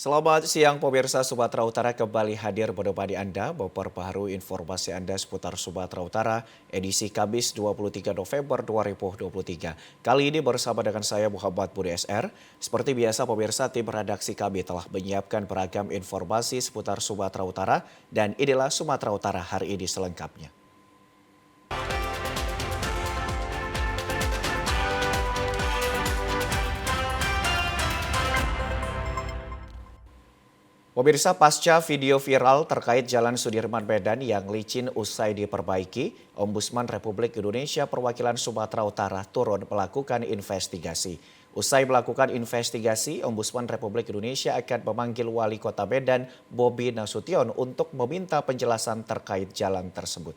Selamat siang pemirsa. Sumatera Utara kembali hadir menemani Anda memperbaharui informasi Anda seputar Sumatera Utara edisi Kamis 23 November 2023. Kali ini bersama dengan saya Muhammad Budi SR. Seperti biasa pemirsa, tim redaksi kami telah menyiapkan beragam informasi seputar Sumatera Utara dan inilah Sumatera Utara hari ini selengkapnya. Pemirsa, pasca video viral terkait Jalan Sudirman Medan yang licin usai diperbaiki, Ombudsman Republik Indonesia perwakilan Sumatera Utara turun melakukan investigasi. Usai melakukan investigasi, Ombudsman Republik Indonesia akan memanggil Wali Kota Medan, Bobi Nasution, untuk meminta penjelasan terkait jalan tersebut.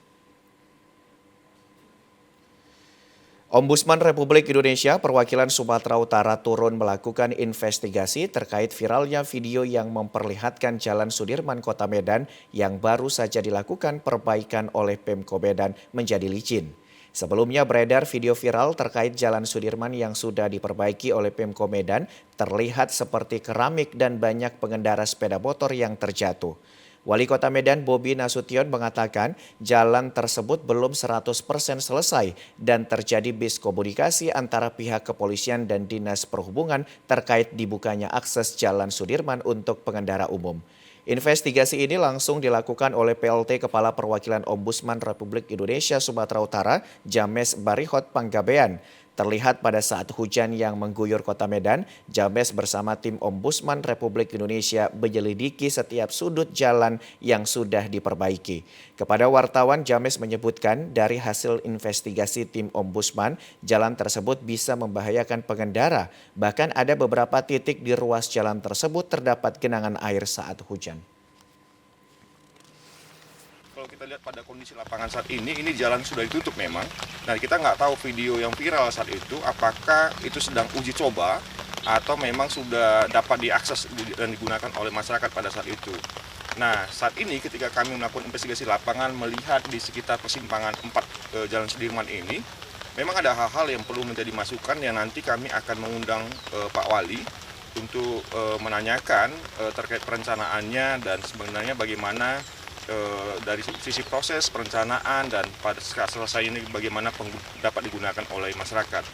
Ombudsman Republik Indonesia perwakilan Sumatera Utara turun melakukan investigasi terkait viralnya video yang memperlihatkan Jalan Sudirman Kota Medan yang baru saja dilakukan perbaikan oleh Pemko Medan menjadi licin. Sebelumnya beredar video viral terkait Jalan Sudirman yang sudah diperbaiki oleh Pemko Medan terlihat seperti keramik dan banyak pengendara sepeda motor yang terjatuh. Wali Kota Medan Bobi Nasution mengatakan jalan tersebut belum 100% selesai dan terjadi miskomunikasi antara pihak kepolisian dan Dinas Perhubungan terkait dibukanya akses Jalan Sudirman untuk pengendara umum. Investigasi ini langsung dilakukan oleh PLT Kepala Perwakilan Ombudsman Republik Indonesia Sumatera Utara, James Barihot Panggabean. Terlihat pada saat hujan yang mengguyur Kota Medan, James bersama tim Ombudsman Republik Indonesia menyelidiki setiap sudut jalan yang sudah diperbaiki. Kepada wartawan, James menyebutkan dari hasil investigasi tim Ombudsman, jalan tersebut bisa membahayakan pengendara. Bahkan ada beberapa titik di ruas jalan tersebut terdapat genangan air saat hujan. Kalau kita lihat pada kondisi lapangan saat ini jalan sudah ditutup memang. Nah, kita nggak tahu video yang viral saat itu apakah itu sedang uji coba atau memang sudah dapat diakses dan digunakan oleh masyarakat pada saat itu. Nah, saat ini ketika kami melakukan investigasi lapangan melihat di sekitar persimpangan 4 Jalan Sudirman ini, memang ada hal-hal yang perlu menjadi masukan yang nanti kami akan mengundang Pak Wali untuk menanyakan terkait perencanaannya dan sebenarnya bagaimana dari sisi proses perencanaan dan pada saat selesai ini bagaimana dapat digunakan oleh masyarakat.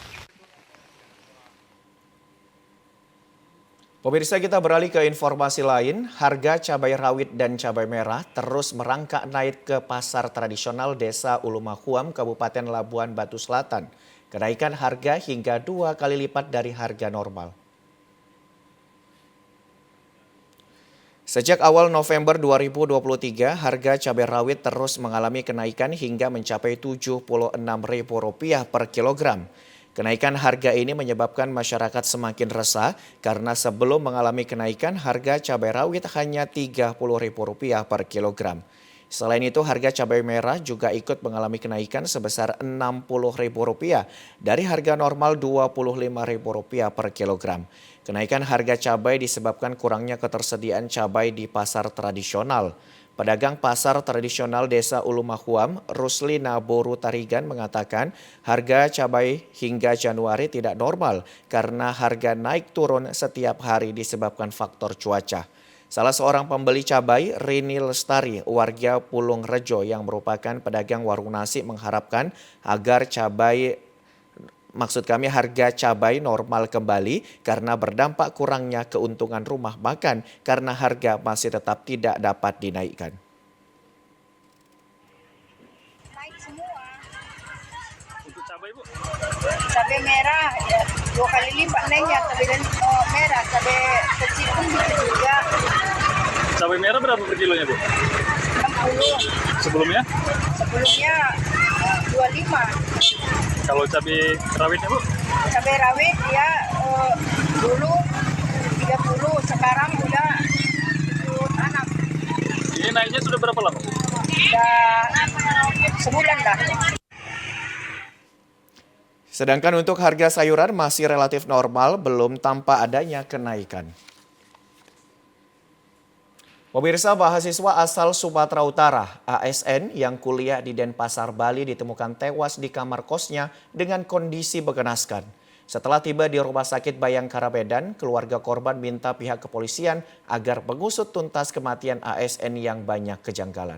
Pemirsa, kita beralih ke informasi lain. Harga cabai rawit dan cabai merah terus merangkak naik ke pasar tradisional Desa Ulumahuam, Kabupaten Labuan Batu Selatan. Kenaikan harga hingga 2 kali lipat dari harga normal. Sejak awal November 2023, harga cabai rawit terus mengalami kenaikan hingga mencapai Rp76.000 per kilogram. Kenaikan harga ini menyebabkan masyarakat semakin resah karena sebelum mengalami kenaikan harga cabai rawit hanya Rp30.000 per kilogram. Selain itu, harga cabai merah juga ikut mengalami kenaikan sebesar Rp60.000 dari harga normal Rp25.000 per kilogram. Kenaikan harga cabai disebabkan kurangnya ketersediaan cabai di pasar tradisional. Pedagang pasar tradisional Desa Ulumahuam, Ruslina Boru Tarigan mengatakan harga cabai hingga Januari tidak normal karena harga naik turun setiap hari disebabkan faktor cuaca. Salah seorang pembeli cabai, Rini Lestari, warga Pulung Rejo yang merupakan pedagang warung nasi mengharapkan agar harga cabai normal kembali karena berdampak kurangnya keuntungan rumah makan karena harga masih tetap tidak dapat dinaikkan. Naik semua. Untuk cabai, Bu? Cabai merah ya 2 kali lipat naiknya, cabai merah, cabai kecil pun begitu juga. Cabai merah berapa per kilonya, Bu? 60. Sebelumnya? Sebelumnya 25. Kalau cabai rawitnya, Bu? Cabai rawit ya dulu 30, sekarang udah 76. Ini naiknya sudah berapa lama? Udah sebulan dah. Sedangkan untuk harga sayuran masih relatif normal, belum tampak adanya kenaikan. Pemirsa, mahasiswa asal Sumatera Utara, ASN, yang kuliah di Denpasar, Bali ditemukan tewas di kamar kosnya dengan kondisi mengenaskan. Setelah tiba di Rumah Sakit Bayangkara Medan, keluarga korban minta pihak kepolisian agar mengusut tuntas kematian ASN yang banyak kejanggalan.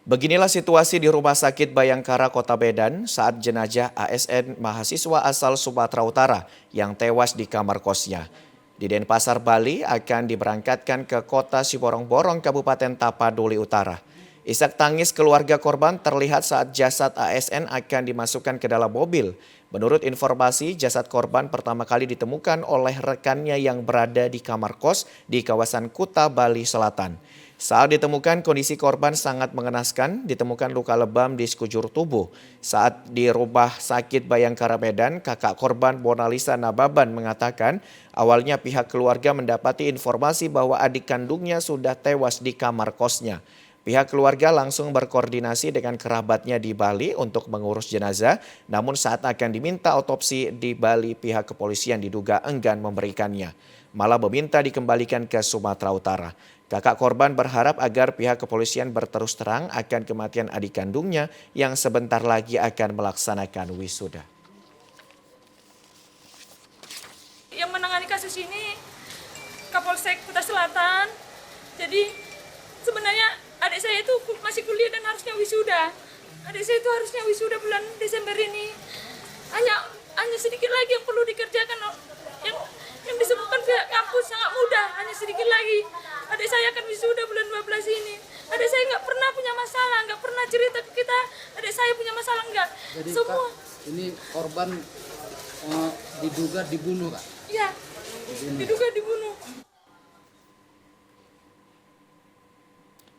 Beginilah situasi di Rumah Sakit Bayangkara Kota Medan saat jenazah ASN mahasiswa asal Sumatera Utara yang tewas di kamar kosnya. Di Denpasar, Bali akan diberangkatkan ke kota Siborong-Borong, Kabupaten Tapanuli Utara. Isak tangis keluarga korban terlihat saat jasad ASN akan dimasukkan ke dalam mobil. Menurut informasi, jasad korban pertama kali ditemukan oleh rekannya yang berada di kamar kos di kawasan Kuta, Bali Selatan. Saat ditemukan, kondisi korban sangat mengenaskan, ditemukan luka lebam di sekujur tubuh. Saat di Rumah Sakit Bayangkara Medan, kakak korban Bonalisa Nababan mengatakan awalnya pihak keluarga mendapati informasi bahwa adik kandungnya sudah tewas di kamar kosnya. Pihak keluarga langsung berkoordinasi dengan kerabatnya di Bali untuk mengurus jenazah, namun saat akan diminta otopsi di Bali, pihak kepolisian diduga enggan memberikannya, malah meminta dikembalikan ke Sumatera Utara. Kakak korban berharap agar pihak kepolisian berterus terang akan kematian adik kandungnya yang sebentar lagi akan melaksanakan wisuda. Yang menangani kasus ini Kapolsek Kuta Selatan. Jadi sebenarnya adik saya itu masih kuliah dan harusnya wisuda. Adik saya itu harusnya wisuda bulan Desember ini. Hanya sedikit lagi yang perlu dikerjakan. Yang disebutkan pihak kampus sangat mudah, hanya sedikit lagi. Adik saya akan wisuda bulan 12 ini. Adik saya nggak pernah punya masalah, nggak pernah cerita ke kita. Adik saya punya masalah nggak. Jadi semua. Kak, ini korban diduga dibunuh, Kak? Iya, diduga dibunuh.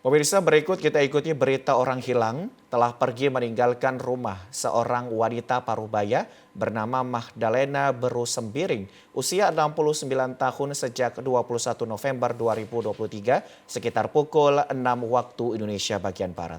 Pemirsa, berikut kita ikuti berita orang hilang telah pergi meninggalkan rumah seorang wanita Parubaya bernama Magdalena Beru Sembiring, usia 69 tahun sejak 21 November 2023 sekitar pukul 6 waktu Indonesia bagian Barat.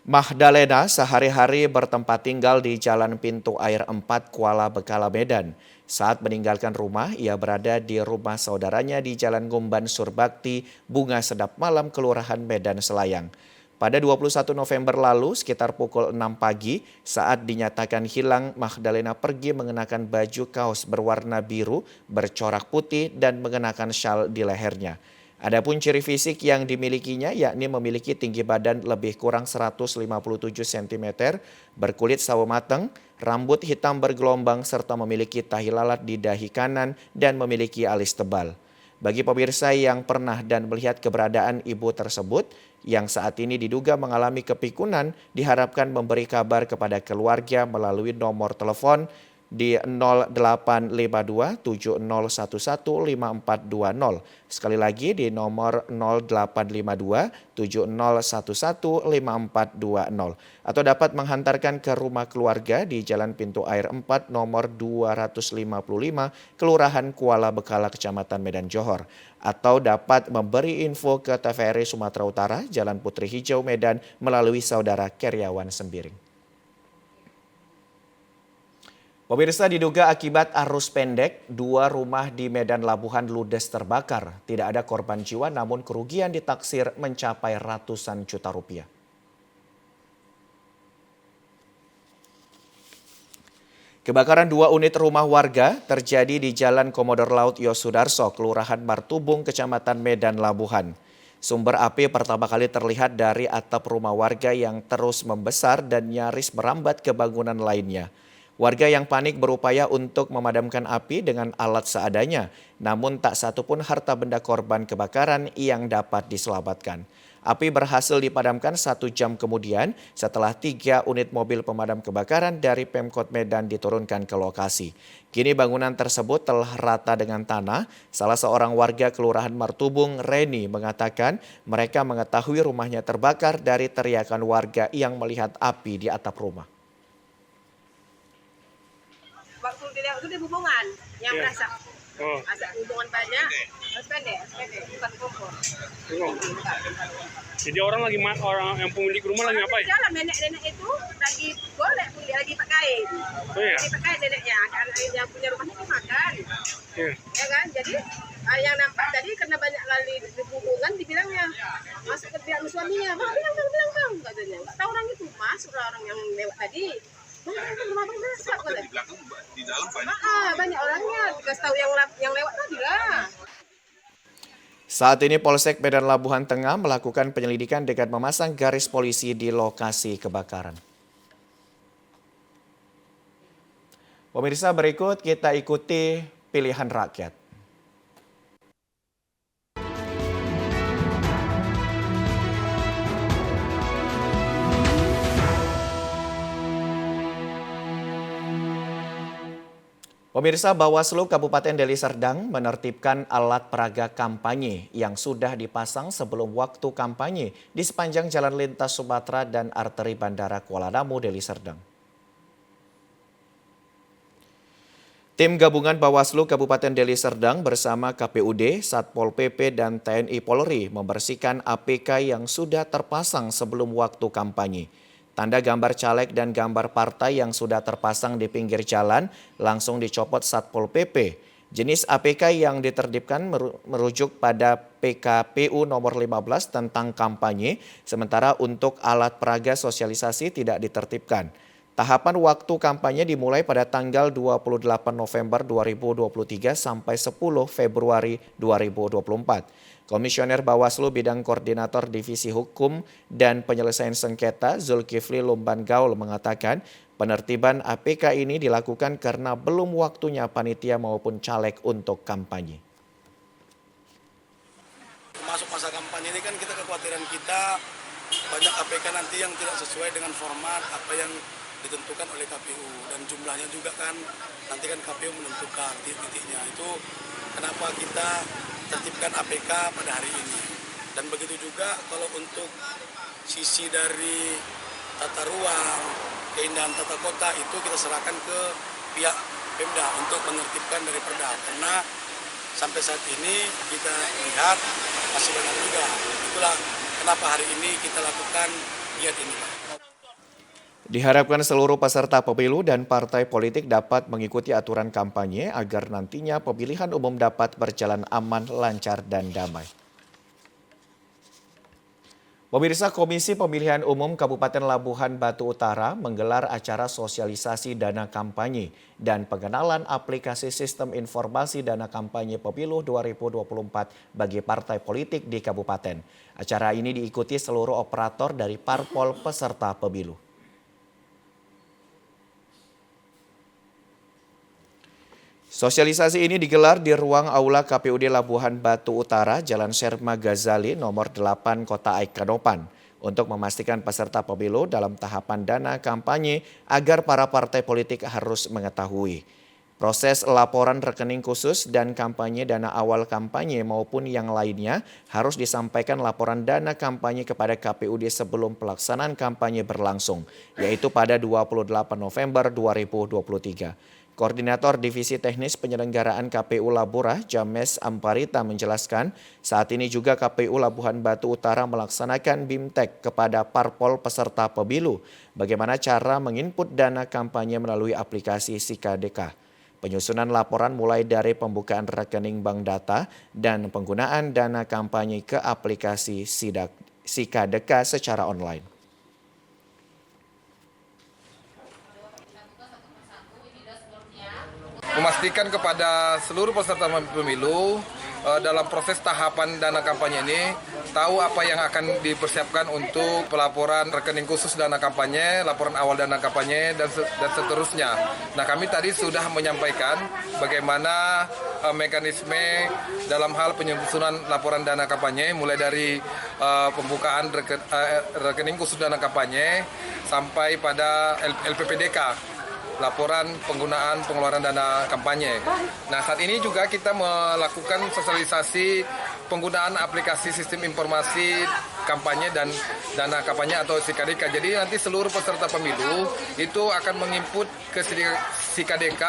Magdalena sehari-hari bertempat tinggal di Jalan Pintu Air 4 Kuala Bekala, Medan. Saat meninggalkan rumah, ia berada di rumah saudaranya di Jalan Ngumban Surbakti, Bunga Sedap Malam, Kelurahan Medan Selayang. Pada 21 November lalu, sekitar pukul 6 pagi, saat dinyatakan hilang, Magdalena pergi mengenakan baju kaos berwarna biru, bercorak putih, dan mengenakan syal di lehernya. Adapun ciri fisik yang dimilikinya yakni memiliki tinggi badan lebih kurang 157 cm, berkulit sawo mateng, rambut hitam bergelombang serta memiliki tahi lalat di dahi kanan dan memiliki alis tebal. Bagi pemirsa yang pernah dan melihat keberadaan ibu tersebut yang saat ini diduga mengalami kepikunan, diharapkan memberi kabar kepada keluarga melalui nomor telepon di 0852 7011 5420. Sekali lagi di nomor 0852 7011 5420. Atau dapat menghantarkan ke rumah keluarga di Jalan Pintu Air 4 nomor 255 Kelurahan Kuala Bekala, Kecamatan Medan Johor. Atau dapat memberi info ke TVRI Sumatera Utara, Jalan Putri Hijau, Medan melalui saudara Keriawan Sembiring. Pemirsa, diduga akibat arus pendek, 2 rumah di Medan Labuhan ludes terbakar. Tidak ada korban jiwa namun kerugian ditaksir mencapai ratusan juta rupiah. Kebakaran 2 unit rumah warga terjadi di Jalan Komodor Laut Yosudarso, Kelurahan Martubung, Kecamatan Medan Labuhan. Sumber api pertama kali terlihat dari atap rumah warga yang terus membesar dan nyaris merambat ke bangunan lainnya. Warga yang panik berupaya untuk memadamkan api dengan alat seadanya, namun tak satu pun harta benda korban kebakaran yang dapat diselamatkan. Api berhasil dipadamkan 1 jam kemudian setelah 3 unit mobil pemadam kebakaran dari Pemkot Medan diturunkan ke lokasi. Kini bangunan tersebut telah rata dengan tanah. Salah seorang warga Kelurahan Martubung, Reni, mengatakan mereka mengetahui rumahnya terbakar dari teriakan warga yang melihat api di atap rumah. Waktu dia itu di hubungan yang merasa Oh. Ada hubungan banyak. SPD, bukan kompor. Jadi orang yang pemilik rumah lagi ngapain? Jalan nenek-nenek itu lagi boleh lagi pakai. Oh iya. Lagi pakai neneknya, karena yang punya rumah itu makan. Iya. Ya kan? Jadi yang nampak tadi karena banyak kali hubungan dibilangnya masuk ke pihak suaminya, bilang katanya. Enggak tahu orang itu masuk orang yang lewat tadi. Rumah masak boleh. Di dalam banyak. Banyak orangnya. Dikasih tahu yang lewat tadi lah. Saat ini Polsek Medan Labuhan Tengah melakukan penyelidikan dengan memasang garis polisi di lokasi kebakaran. Pemirsa, berikut kita ikuti pilihan rakyat. Pemirsa, Bawaslu Kabupaten Deli Serdang menertibkan alat peraga kampanye yang sudah dipasang sebelum waktu kampanye di sepanjang jalan lintas Sumatera dan arteri Bandara Kuala Namu, Deli Serdang. Tim gabungan Bawaslu Kabupaten Deli Serdang bersama KPUD, Satpol PP, dan TNI Polri membersihkan APK yang sudah terpasang sebelum waktu kampanye. Tanda gambar caleg dan gambar partai yang sudah terpasang di pinggir jalan langsung dicopot Satpol PP. Jenis APK yang ditertibkan merujuk pada PKPU nomor 15 tentang kampanye, sementara untuk alat peraga sosialisasi tidak ditertibkan. Tahapan waktu kampanye dimulai pada tanggal 28 November 2023 sampai 10 Februari 2024. Komisioner Bawaslu Bidang Koordinator Divisi Hukum dan Penyelesaian Sengketa Zulkifli Lumban Gaul mengatakan penertiban APK ini dilakukan karena belum waktunya panitia maupun caleg untuk kampanye. Masuk masa kampanye ini kan kekhawatiran kita banyak APK nanti yang tidak sesuai dengan format apa yang ditentukan oleh KPU dan jumlahnya juga kan nanti kan KPU menentukan titik-titiknya. Itu kenapa kita tertibkan APK pada hari ini. Dan begitu juga kalau untuk sisi dari tata ruang, keindahan tata kota itu kita serahkan ke pihak Pemda untuk menertibkan dari Perda. Karena sampai saat ini kita lihat masih banyak juga. Itulah kenapa hari ini kita lakukan giat ini. Diharapkan seluruh peserta pemilu dan partai politik dapat mengikuti aturan kampanye agar nantinya pemilihan umum dapat berjalan aman, lancar, dan damai. Pemirsa, Komisi Pemilihan Umum Kabupaten Labuhan Batu Utara menggelar acara sosialisasi dana kampanye dan pengenalan aplikasi Sistem Informasi Dana Kampanye Pemilu 2024 bagi partai politik di kabupaten. Acara ini diikuti seluruh operator dari parpol peserta pemilu. Sosialisasi ini digelar di ruang aula KPUD Labuhan Batu Utara, Jalan Sherma Ghazali, nomor 8, Kota Aikanopan, untuk memastikan peserta pemilu dalam tahapan dana kampanye agar para partai politik harus mengetahui proses laporan rekening khusus dan kampanye dana awal kampanye maupun yang lainnya harus disampaikan laporan dana kampanye kepada KPUD sebelum pelaksanaan kampanye berlangsung, yaitu pada 28 November 2023. Koordinator Divisi Teknis Penyelenggaraan KPU Laburah, James Amparita menjelaskan, saat ini juga KPU Labuhan Batu Utara melaksanakan BIMTEK kepada parpol peserta pemilu, bagaimana cara menginput dana kampanye melalui aplikasi SIKADK. Penyusunan laporan mulai dari pembukaan rekening bank data dan penggunaan dana kampanye ke aplikasi SIKADK secara online. Memastikan kepada seluruh peserta pemilu dalam proses tahapan dana kampanye ini tahu apa yang akan dipersiapkan untuk pelaporan rekening khusus dana kampanye, laporan awal dana kampanye, dan seterusnya. Nah, kami tadi sudah menyampaikan bagaimana mekanisme dalam hal penyusunan laporan dana kampanye, mulai dari pembukaan rekening khusus dana kampanye sampai pada LPPDK. Laporan penggunaan pengeluaran dana kampanye. Nah, saat ini juga kita melakukan sosialisasi penggunaan aplikasi Sistem Informasi Kampanye dan Dana Kampanye atau SIKADK. Jadi nanti seluruh peserta pemilu itu akan menginput ke SIKADK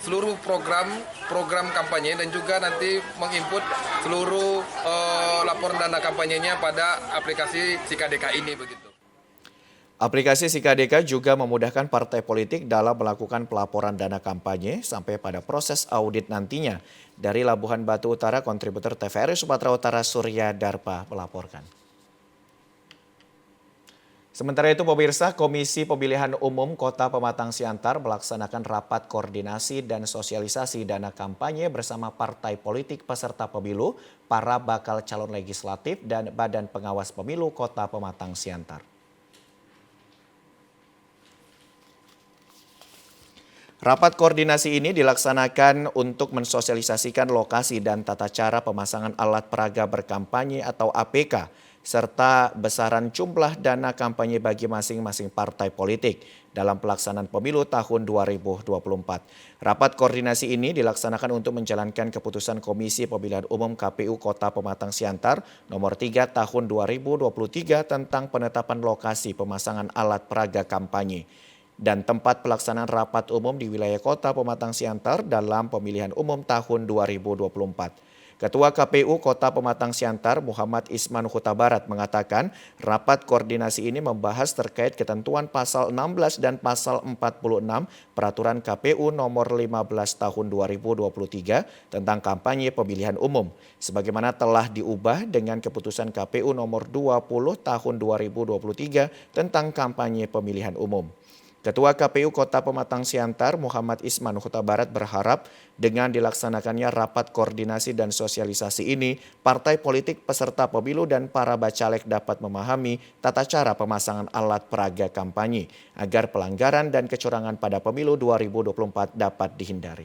seluruh program kampanye dan juga nanti menginput seluruh laporan dana kampanyenya pada aplikasi SIKADK ini begitu. Aplikasi SIKADK juga memudahkan partai politik dalam melakukan pelaporan dana kampanye sampai pada proses audit nantinya. Dari Labuhan Batu Utara, kontributor TVRI Sumatera Utara Surya Darpa melaporkan. Sementara itu pemirsa, Komisi Pemilihan Umum Kota Pematang Siantar melaksanakan rapat koordinasi dan sosialisasi dana kampanye bersama partai politik peserta pemilu, para bakal calon legislatif, dan Badan Pengawas Pemilu Kota Pematang Siantar. Rapat koordinasi ini dilaksanakan untuk mensosialisasikan lokasi dan tata cara pemasangan alat peraga berkampanye atau APK, serta besaran jumlah dana kampanye bagi masing-masing partai politik dalam pelaksanaan pemilu tahun 2024. Rapat koordinasi ini dilaksanakan untuk menjalankan keputusan Komisi Pemilihan Umum KPU Kota Pematang Siantar nomor 3 tahun 2023 tentang penetapan lokasi pemasangan alat peraga kampanye dan tempat pelaksanaan rapat umum di wilayah Kota Pematang Siantar dalam pemilihan umum tahun 2024. Ketua KPU Kota Pematang Siantar Muhammad Isman Huta Barat mengatakan rapat koordinasi ini membahas terkait ketentuan pasal 16 dan pasal 46 Peraturan KPU nomor 15 tahun 2023 tentang kampanye pemilihan umum, sebagaimana telah diubah dengan keputusan KPU nomor 20 tahun 2023 tentang kampanye pemilihan umum. Ketua KPU Kota Pematang Siantar Muhammad Isman Huta Barat berharap dengan dilaksanakannya rapat koordinasi dan sosialisasi ini, partai politik peserta pemilu dan para bacalek dapat memahami tata cara pemasangan alat peraga kampanye agar pelanggaran dan kecurangan pada pemilu 2024 dapat dihindari.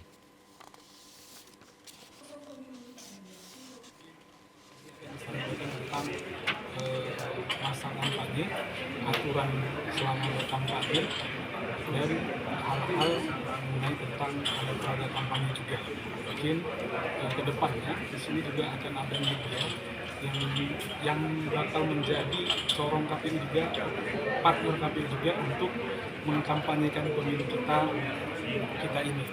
Masa kampanye, aturan selama berkampanye, dan hal-hal mengenai tentang alat peraga kampanye juga. Mungkin ke depannya di sini juga akan ada media yang bakal menjadi corong KPU juga, partner KPU juga untuk mengkampanyekan pemilu kita ini.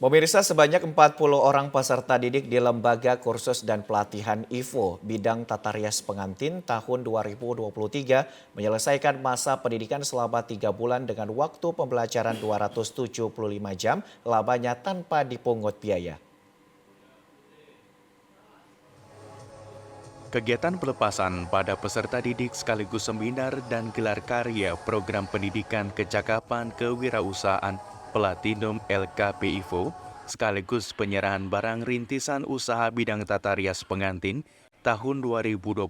Pemirsa, sebanyak 40 orang peserta didik di Lembaga Kursus dan Pelatihan IFO bidang tata rias pengantin tahun 2023 menyelesaikan masa pendidikan selama 3 bulan dengan waktu pembelajaran 275 jam lamanya tanpa dipungut biaya. Kegiatan pelepasan pada peserta didik sekaligus seminar dan gelar karya program pendidikan kecakapan kewirausahaan Platinum LKP IFO sekaligus penyerahan barang rintisan usaha bidang tata rias pengantin tahun 2023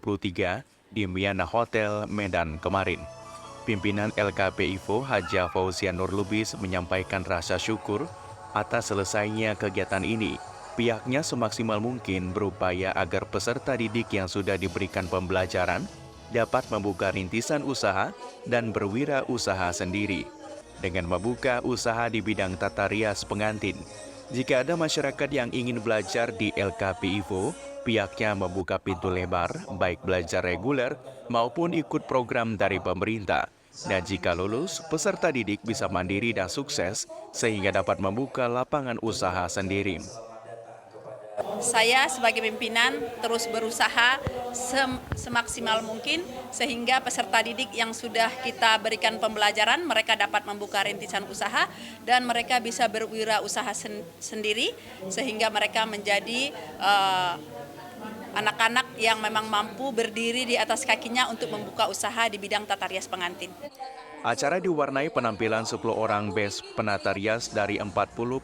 di Miana Hotel Medan kemarin. Pimpinan LKP IFO Haja Fauzia Nur Lubis menyampaikan rasa syukur atas selesainya kegiatan ini. Pihaknya semaksimal mungkin berupaya agar peserta didik yang sudah diberikan pembelajaran dapat membuka rintisan usaha dan berwirausaha sendiri dengan membuka usaha di bidang tata rias pengantin. Jika ada masyarakat yang ingin belajar di LKP IFO, pihaknya membuka pintu lebar, baik belajar reguler maupun ikut program dari pemerintah. Dan jika lulus, peserta didik bisa mandiri dan sukses sehingga dapat membuka lapangan usaha sendiri. Saya sebagai pimpinan terus berusaha semaksimal mungkin sehingga peserta didik yang sudah kita berikan pembelajaran mereka dapat membuka rintisan usaha dan mereka bisa berwirausaha sendiri sehingga mereka menjadi anak-anak yang memang mampu berdiri di atas kakinya untuk membuka usaha di bidang tata rias pengantin. Acara diwarnai penampilan 10 orang best penata rias dari 40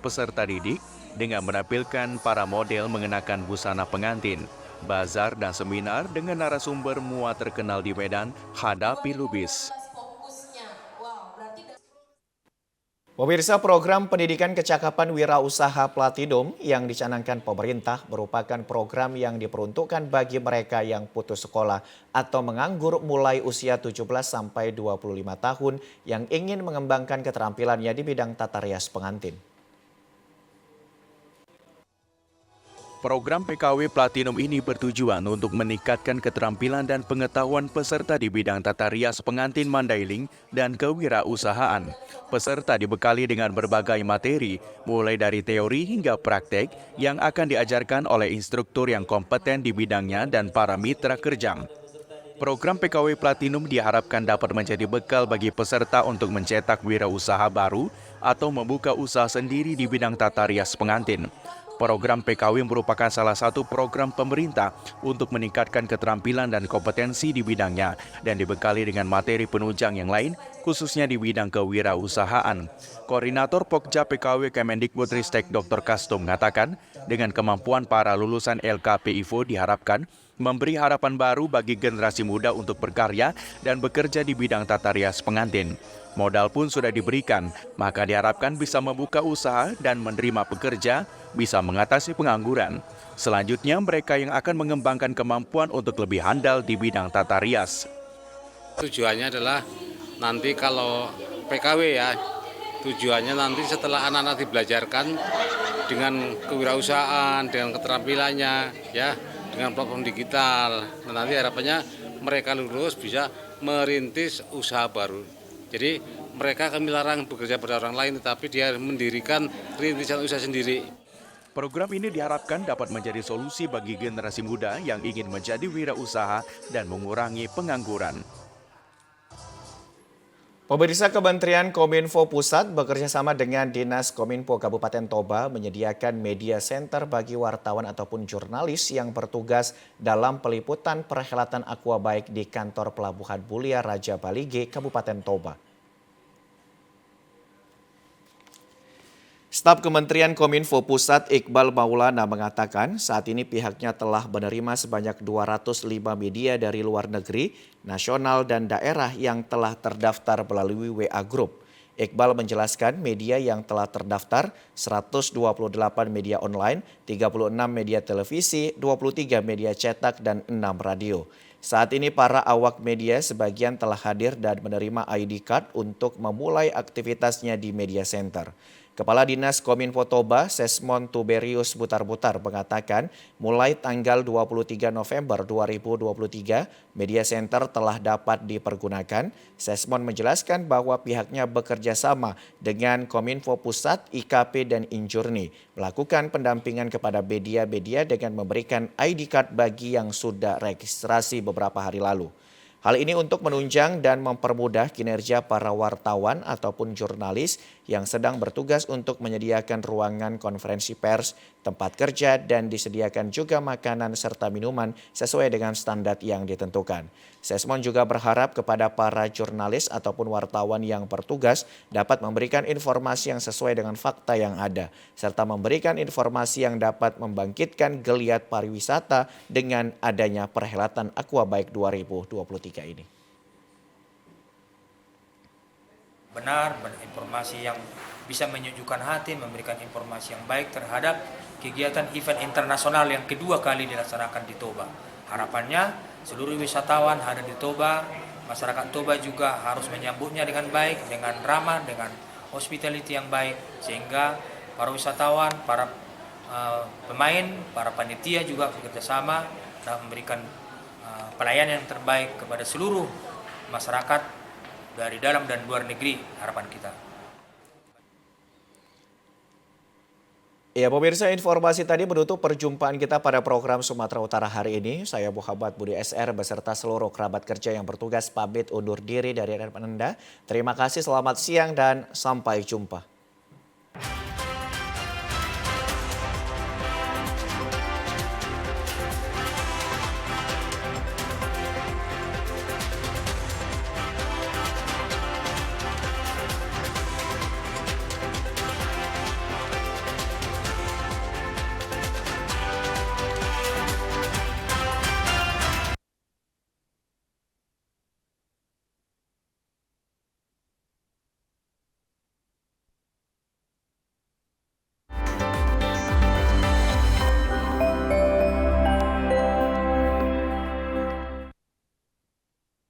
peserta didik dengan menampilkan para model mengenakan busana pengantin, bazar dan seminar dengan narasumber mua terkenal di Medan, Hadapi Lubis. Pemirsa, program pendidikan kecakapan wirausaha Platinum yang dicanangkan pemerintah merupakan program yang diperuntukkan bagi mereka yang putus sekolah atau menganggur mulai usia 17 sampai 25 tahun yang ingin mengembangkan keterampilannya di bidang tata rias pengantin. Program PKW Platinum ini bertujuan untuk meningkatkan keterampilan dan pengetahuan peserta di bidang tata rias pengantin Mandailing dan kewirausahaan. Peserta dibekali dengan berbagai materi, mulai dari teori hingga praktek yang akan diajarkan oleh instruktur yang kompeten di bidangnya dan para mitra kerja. Program PKW Platinum diharapkan dapat menjadi bekal bagi peserta untuk mencetak wirausaha baru atau membuka usaha sendiri di bidang tata rias pengantin. Program PKW merupakan salah satu program pemerintah untuk meningkatkan keterampilan dan kompetensi di bidangnya dan dibekali dengan materi penunjang yang lain, khususnya di bidang kewirausahaan. Koordinator Pokja PKW Kemendikbudristek Dr. Kasto mengatakan, dengan kemampuan para lulusan LKPIFO diharapkan memberi harapan baru bagi generasi muda untuk berkarya dan bekerja di bidang tata rias pengantin. Modal pun sudah diberikan, maka diharapkan bisa membuka usaha dan menerima pekerja, bisa mengatasi pengangguran. Selanjutnya, mereka yang akan mengembangkan kemampuan untuk lebih handal di bidang tata rias. Tujuannya adalah nanti kalau PKW ya, tujuannya nanti setelah anak-anak dibelajarkan dengan kewirausahaan, dengan keterampilannya, ya, dengan platform digital. Nanti harapannya mereka lulus bisa merintis usaha baru. Jadi mereka kami larang bekerja pada orang lain, tetapi dia mendirikan rintisan usaha sendiri. Program ini diharapkan dapat menjadi solusi bagi generasi muda yang ingin menjadi wirausaha dan mengurangi pengangguran. Pemirsa, Kementerian Kominfo Pusat bekerjasama dengan Dinas Kominfo Kabupaten Toba menyediakan media center bagi wartawan ataupun jurnalis yang bertugas dalam peliputan perhelatan Aquabaik di kantor Pelabuhan Bulia Raja Balige, Kabupaten Toba. Staf Kementerian Kominfo Pusat Iqbal Maulana mengatakan saat ini pihaknya telah menerima sebanyak 205 media dari luar negeri, nasional dan daerah yang telah terdaftar melalui WA Group. Iqbal menjelaskan media yang telah terdaftar 128 media online, 36 media televisi, 23 media cetak dan 6 radio. Saat ini para awak media sebagian telah hadir dan menerima ID card untuk memulai aktivitasnya di media center. Kepala Dinas Kominfo Toba, Sesmon Tuberius Butar-Butar mengatakan mulai tanggal 23 November 2023, media center telah dapat dipergunakan. Sesmon menjelaskan bahwa pihaknya bekerja sama dengan Kominfo Pusat, IKP, dan Injurni melakukan pendampingan kepada media-media dengan memberikan ID card bagi yang sudah registrasi beberapa hari lalu. Hal ini untuk menunjang dan mempermudah kinerja para wartawan ataupun jurnalis yang sedang bertugas untuk menyediakan ruangan konferensi pers, tempat kerja, dan disediakan juga makanan serta minuman sesuai dengan standar yang ditentukan. Sesmon juga berharap kepada para jurnalis ataupun wartawan yang bertugas dapat memberikan informasi yang sesuai dengan fakta yang ada, serta memberikan informasi yang dapat membangkitkan geliat pariwisata dengan adanya perhelatan Aquabaik 2023 ini. Benar, informasi yang bisa menyejukkan hati, memberikan informasi yang baik terhadap kegiatan event internasional yang kedua kali dilaksanakan di Toba. Harapannya seluruh wisatawan ada di Toba, masyarakat Toba juga harus menyambutnya dengan baik, dengan ramah, dengan hospitality yang baik, sehingga para wisatawan, para pemain, para panitia juga bekerjasama dan memberikan pelayanan yang terbaik kepada seluruh masyarakat dari dalam dan luar negeri, harapan kita. Ya pemirsa, informasi tadi menutup perjumpaan kita pada program Sumatera Utara hari ini. Saya Muhammad Budi SR beserta seluruh kerabat kerja yang bertugas pamit undur diri dari hadapan Anda. Terima kasih, selamat siang dan sampai jumpa.